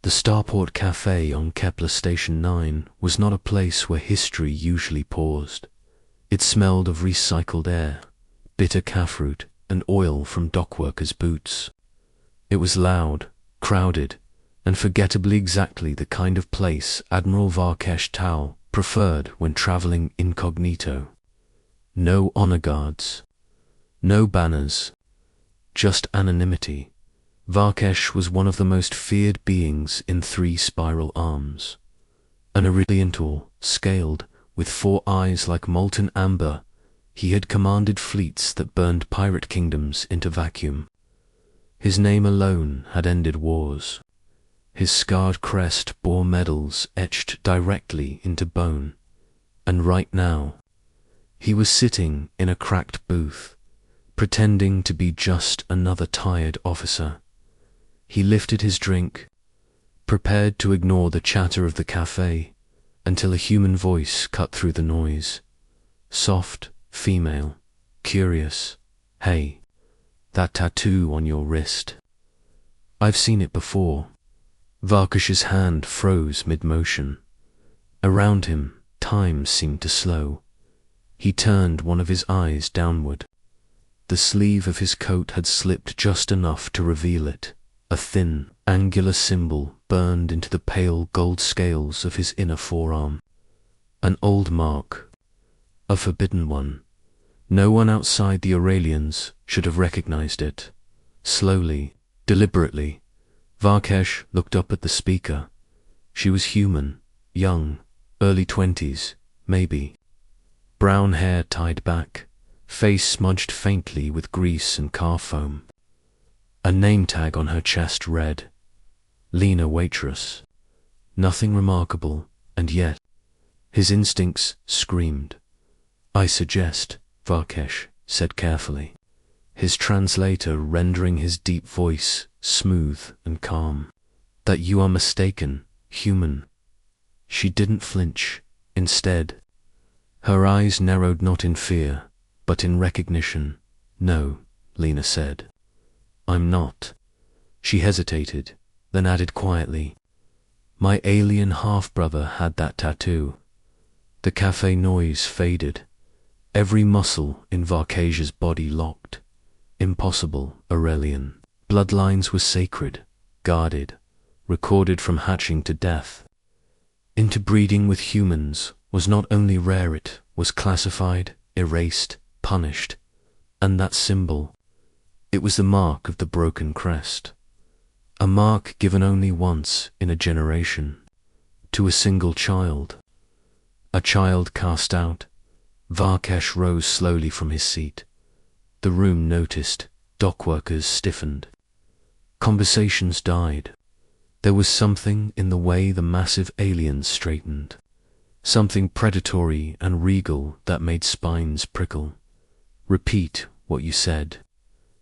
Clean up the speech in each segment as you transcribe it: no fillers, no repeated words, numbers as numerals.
The Starport Cafe on Kepler Station 9 was not a place where history usually paused. It smelled of recycled air, bitter calf-root, and oil from dockworkers' boots. It was loud, crowded, and forgettably exactly the kind of place Admiral Varkesh Tal preferred when traveling incognito. No honor guards, no banners, just anonymity. Varkesh was one of the most feared beings in 3 spiral arms. An Oriental, scaled, with 4 eyes like molten amber, he had commanded fleets that burned pirate kingdoms into vacuum. His name alone had ended wars. His scarred crest bore medals etched directly into bone. And right now, he was sitting in a cracked booth, pretending to be just another tired officer. He lifted his drink, prepared to ignore the chatter of the cafe, until a human voice cut through the noise. Soft, female, curious. "Hey, that tattoo on your wrist. I've seen it before." Varkesh's hand froze mid-motion. Around him, time seemed to slow. He turned one of his eyes downward. The sleeve of his coat had slipped just enough to reveal it, a thin, angular symbol burned into the pale gold scales of his inner forearm. An old mark, a forbidden one. No one outside the Aurelians should have recognized it. Slowly, deliberately, Varkesh looked up at the speaker. She was human, young, early 20s, maybe. Brown hair tied back, face smudged faintly with grease and car foam. A name tag on her chest read, Lena Waitress. Nothing remarkable, and yet, his instincts screamed. "I suggest," Varkesh said carefully, his translator rendering his deep voice smooth and calm, "that you are mistaken, human." She didn't flinch. Instead, her eyes narrowed not in fear, but in recognition. "No," Lena said. "I'm not." She hesitated, then added quietly, "My alien half-brother had that tattoo." The cafe noise faded. Every muscle in Varkesh's body locked. Impossible, Aurelian. Bloodlines were sacred, guarded, recorded from hatching to death. Interbreeding with humans was not only rare, it was classified, erased, punished. And that symbol, it was the mark of the broken crest. A mark given only once in a generation, to a single child. A child cast out. Varkesh rose slowly from his seat. The room noticed, dockworkers stiffened. Conversations died. There was something in the way the massive aliens straightened, something predatory and regal that made spines prickle. "Repeat what you said,"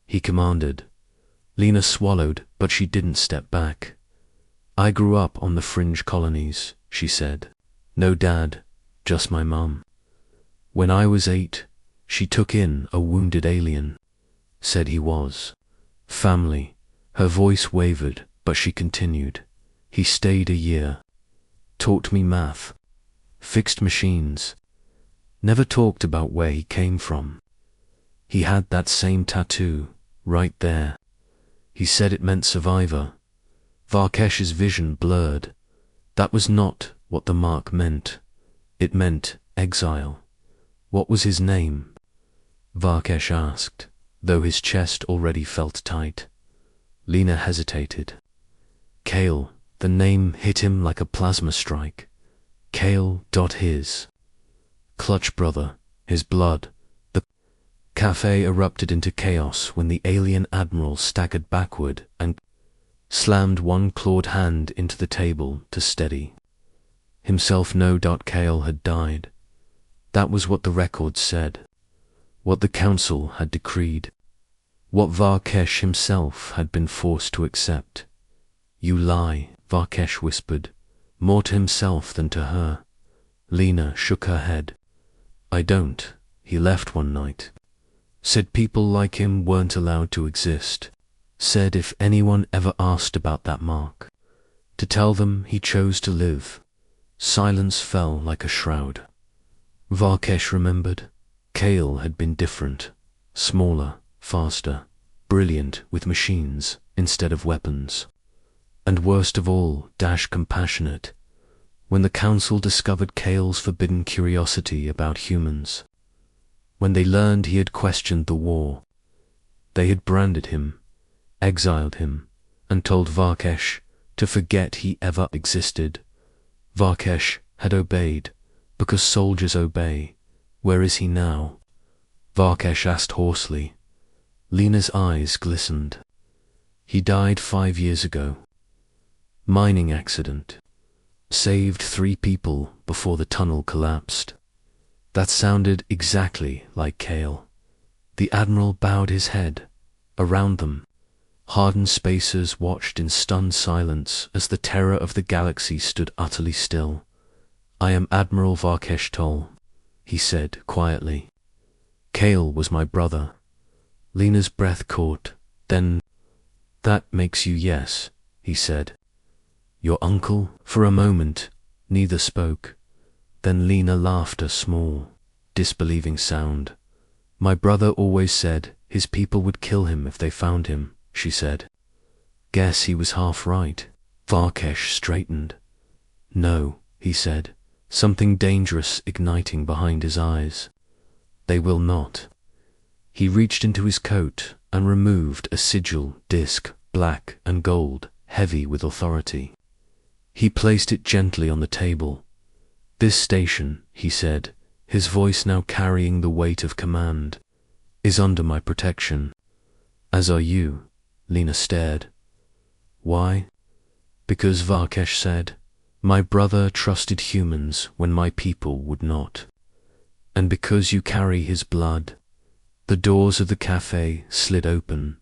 he commanded. Lena swallowed, but she didn't step back. "I grew up on the fringe colonies," she said. "No dad, just my mum. When I was 8, she took in a wounded alien. Said he was family." Her voice wavered, but she continued. "He stayed a year. Taught me math. Fixed machines. Never talked about where he came from. He had that same tattoo, right there. He said it meant survivor." Varkesh's vision blurred. That was not what the mark meant. It meant exile. "What was his name?" Varkesh asked, though his chest already felt tight. Lena hesitated. Kale. The name hit him like a plasma strike. Kale. His clutch brother, his blood. The cafe erupted into chaos when the alien Admiral staggered backward and slammed one clawed hand into the table to steady himself. No. Kale had died. That was what the records said, what the council had decreed, what Varkesh himself had been forced to accept. "You lie," Varkesh whispered, more to himself than to her. Lena shook her head. "I don't. He left one night. Said people like him weren't allowed to exist. Said if anyone ever asked about that mark, To tell them he chose to live. Silence fell like a shroud. Varkesh remembered. Kale had been different. Smaller, faster, brilliant with machines instead of weapons. And worst of all, compassionate. When the council discovered Kale's forbidden curiosity about humans, when they learned he had questioned the war, they had branded him, exiled him, and told Varkesh to forget he ever existed. Varkesh had obeyed, because soldiers obey. Where is he now? Varkesh asked hoarsely. Lena's eyes glistened. He died 5 years ago. Mining accident. Saved 3 people before the tunnel collapsed. That sounded exactly like Kale. The Admiral bowed his head. Around them, hardened spacers watched in stunned silence as the terror of the galaxy stood utterly still. I am Admiral Varkesh Toll, he said quietly. Kale was my brother. Lena's breath caught. Then, that makes you yes, he said. Your uncle? For a moment, neither spoke. Then Lena laughed a small, disbelieving sound. My brother always said his people would kill him if they found him, she said. Guess he was half right. Varkesh straightened. No, he said, something dangerous igniting behind his eyes. They will not. He reached into his coat and removed a sigil disc, black and gold, heavy with authority. He placed it gently on the table. This station, he said, his voice now carrying the weight of command, is under my protection. As are you. Lena stared. Why? Because Varkesh said, my brother trusted humans when my people would not. And because you carry his blood. The doors of the cafe slid open.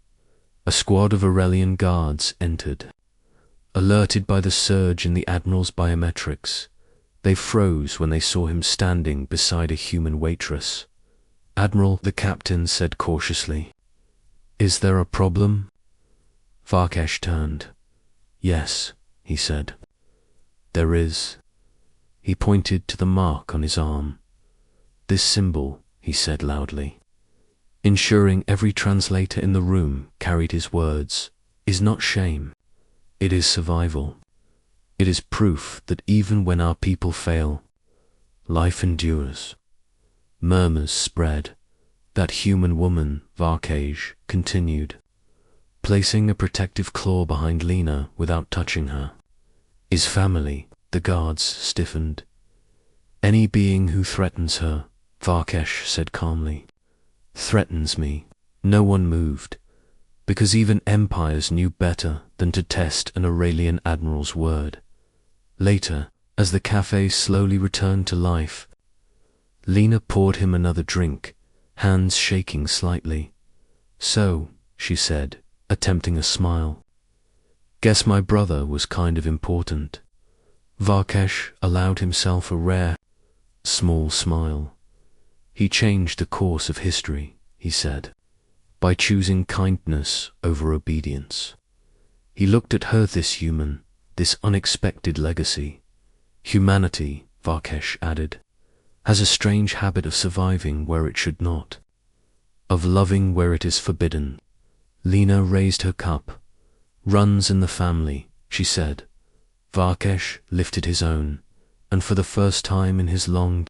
A squad of Aurelian guards entered. Alerted by the surge in the Admiral's biometrics, they froze when they saw him standing beside a human waitress. Admiral, the captain said cautiously. Is there a problem? Varkesh turned. Yes, he said. There is. He pointed to the mark on his arm. This symbol, he said loudly, ensuring every translator in the room carried his words, is not shame. It is survival. It is proof that even when our people fail, life endures. Murmurs spread. That human woman, Varkesh, continued, placing a protective claw behind Lena without touching her. Is family. The guards stiffened. Any being who threatens her, Varkesh said calmly, threatens me. No one moved, because even empires knew better than to test an Aurelian admiral's word. Later, as the cafe slowly returned to life, Lena poured him another drink, hands shaking slightly. So, she said, attempting a smile, guess my brother was kind of important. Varkesh allowed himself a rare, small smile. He changed the course of history, he said, by choosing kindness over obedience. He looked at her, this human, this unexpected legacy. Humanity, Varkesh added, has a strange habit of surviving where it should not, of loving where it is forbidden. Lena raised her cup. Runs in the family, she said. Varkesh lifted his own, and for the first time in his long,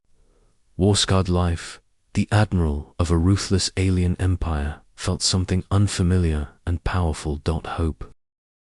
war-scarred life, the Admiral of a ruthless alien empire felt something unfamiliar and powerful. Hope.